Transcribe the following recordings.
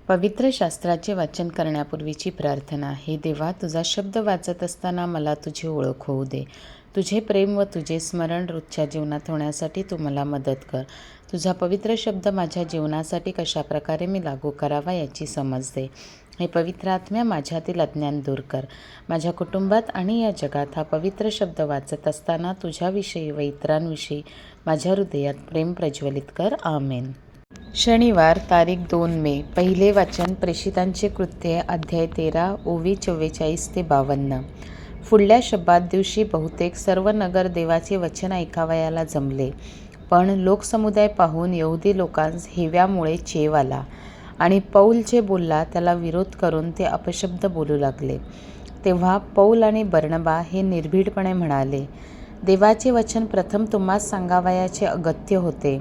पवित्र शास्त्राचे वाचन करण्यापूर्वीची प्रार्थना. हे देवा, तुझा शब्द वाचत असताना मला तुझी ओळख होऊ दे. तुझे प्रेम व तुझे स्मरण रोजच्या जीवनात होण्यासाठी तू मला मदत कर. तुझा पवित्र शब्द माझ्या जीवनासाठी कशाप्रकारे मी लागू करावा याची समज दे. हे पवित्र आत्म्या, माझ्यातील अज्ञान दूर कर. माझ्या कुटुंबात आणि या जगात हा पवित्र शब्द वाचत असताना तुझ्याविषयी व इतरांविषयी माझ्या हृदयात प्रेम प्रज्वलित कर. आमेन. शनिवार तारीख 2 मे. पहिले वाचन प्रेषितांचे कृत्ये अध्याय 13 ओवी 44 ते 52. पुढल्या शब्दात दिवशी बहुतेक सर्व नगर देवाचे वचन ऐकावयाला जमले. पण लोकसमुदाय पाहून यहुदी लोकांस हेव्यामुळे चेव आला आणि पौल जे बोलला त्याला विरोध करून ते अपशब्द बोलू लागले. तेव्हा पौल आणि बर्नबा हे निर्भीडपणे म्हणाले, देवाचे वचन प्रथम तुम्हास सांगावयाचे अगत्य होते,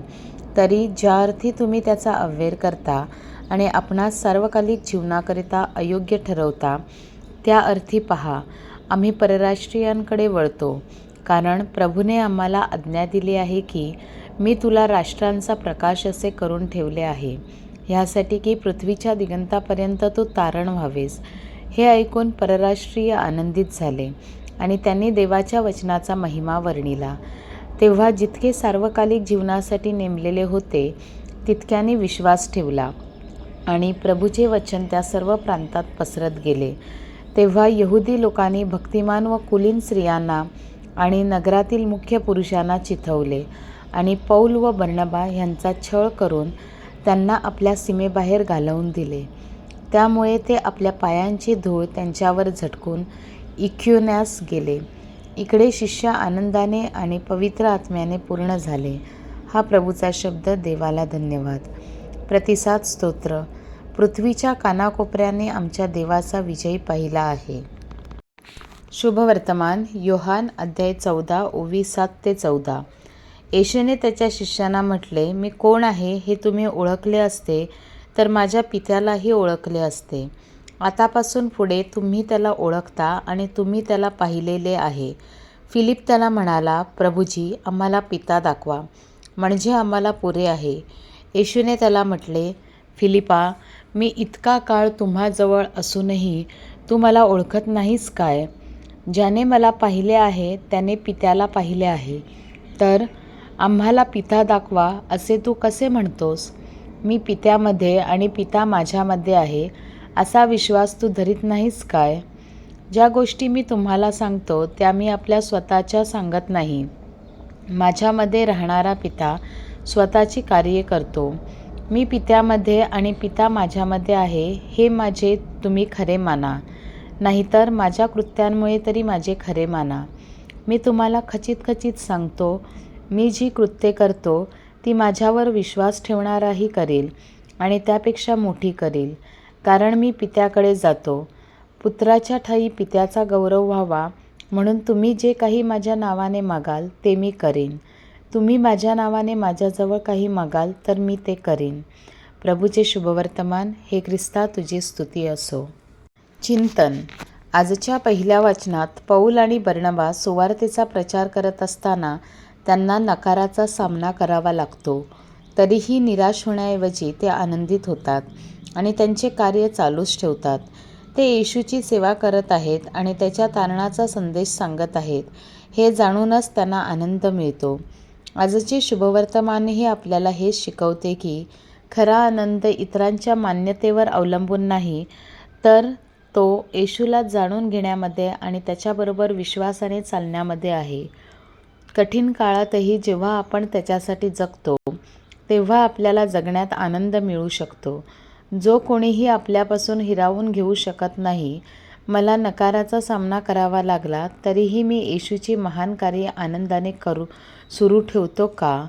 तरी ज्या अर्थी तुम्ही त्याचा अव्यय करता आणि आपणास सार्वकालिक जीवनाकरिता अयोग्य ठरवता, त्या अर्थी पहा, आम्ही परराष्ट्रीयांकडे वळतो. कारण प्रभूने आम्हाला आज्ञा दिली आहे की मी तुला राष्ट्रांचा प्रकाश असे करून ठेवले आहे, ह्यासाठी की पृथ्वीच्या दिगंतापर्यंत तू तारण व्हावेस. हे ऐकून परराष्ट्रीय आनंदित झाले आणि त्यांनी देवाच्या वचनाचा महिमा वर्णिला. तेव्हा जितके सार्वकालिक जीवनासाठी नेमलेले होते तितक्याने विश्वास ठेवला आणि प्रभूचे वचन त्या सर्व प्रांतात पसरत गेले. तेव्हा यहुदी लोकांनी भक्तिमान व कुलीन स्त्रियांना आणि नगरातील मुख्य पुरुषांना चिथवले आणि पौल व बर्नबा यांचा छळ करून त्यांना आपल्या सीमेबाहेर घालवून दिले. त्यामुळे ते आपल्या पायांची धूळ त्यांच्यावर झटकून इक्युन्यास गेले. इकडे शिष्य आनंदाने आणि पवित्र आत्म्याने पूर्ण झाले. हा प्रभूचा शब्द. देवाला धन्यवाद. प्रतिसाद स्तोत्र. पृथ्वीच्या कानाकोपऱ्याने आमच्या देवाचा विजय पाहिला आहे. शुभवर्तमान. योहान अध्याय 14 ओवी 7 ते 14. येशूने त्याच्या शिष्यांना म्हटले, मी कोण आहे हे तुम्ही ओळखले असते तर माझ्या पित्यालाही ओळखले असते. आतापासून पुढे तुम्ही त्याला ओळखता आणि तुम्ही त्याला पाहिलेले आहे. फिलिप त्याला म्हणाला, प्रभुजी, आम्हाला पिता दाखवा, म्हणजे आम्हाला पुरे आहे. येशूने त्याला म्हटले, फिलिपा, मी इतका काळ तुम्हाजवळ असूनही तू मला ओळखत नाहीस काय? ज्याने मला पाहिले आहे त्याने पित्याला पाहिले आहे. तर आम्हाला पिता दाखवा असे तू कसे म्हणतोस? मी पित्यामध्ये आणि पिता माझ्यामध्ये आहे असा विश्वास तू धरीत नाहीस काय? ज्या गोष्टी मी तुम्हाला सांगतो त्या मी आपल्या स्वतःच्या सांगत नाही. माझ्यामध्ये राहणारा पिता स्वतःची कार्ये करतो. मी पित्यामध्ये आणि पिता माझ्यामध्ये आहे हे माझे तुम्ही खरे माना, नाहीतर माझ्या कृत्यांमुळे तरी माझे खरे माना. मी तुम्हाला खचित सांगतो, मी जी कृत्ये करतो ती माझ्यावर विश्वास ठेवणाराही करेल आणि त्यापेक्षा मोठी करेल, कारण मी पित्याकडे जातो. पुत्राच्या ठायी पित्याचा गौरव व्हावा म्हणून तुम्ही जे काही माझ्या नावाने मागाल ते मी करेन. तुम्ही माझ्या नावाने माझ्याजवळ काही मागाल तर मी ते करेन. प्रभूचे शुभवर्तमान. हे ख्रिस्ता, तुझी स्तुती असो. चिंतन. आजच्या पहिल्या वाचनात पौल आणि बर्नबा सुवार्तेचा प्रचार करत असताना त्यांना नकाराचा सामना करावा लागतो. तरीही निराश होण्याऐवजी ते आनंदित होतात आणि त्यांचे कार्य चालूच ठेवतात. ते येशूची सेवा करत आहेत आणि त्याच्या तारणाचा संदेश सांगत आहेत हे जाणूनच त्यांना आनंद मिळतो. आजचे शुभवर्तमानही आपल्याला हेच शिकवते की खरा आनंद इतरांच्या मान्यतेवर अवलंबून नाही, तर तो येशूला जाणून घेण्यामध्ये आणि त्याच्याबरोबर विश्वासाने चालण्यामध्ये आहे. कठीण काळातही जेव्हा आपण त्याच्यासाठी जगतो तेव्हा आपल्याला जगण्यात आनंद मिळू शकतो. जो कोणीही आपल्यापासून हिरावून घेऊ शकत नाही. मला नकाराचा सामना करावा लागला तरीही मी येशूची महान कार्ये आनंदाने सुरू ठेवतो का?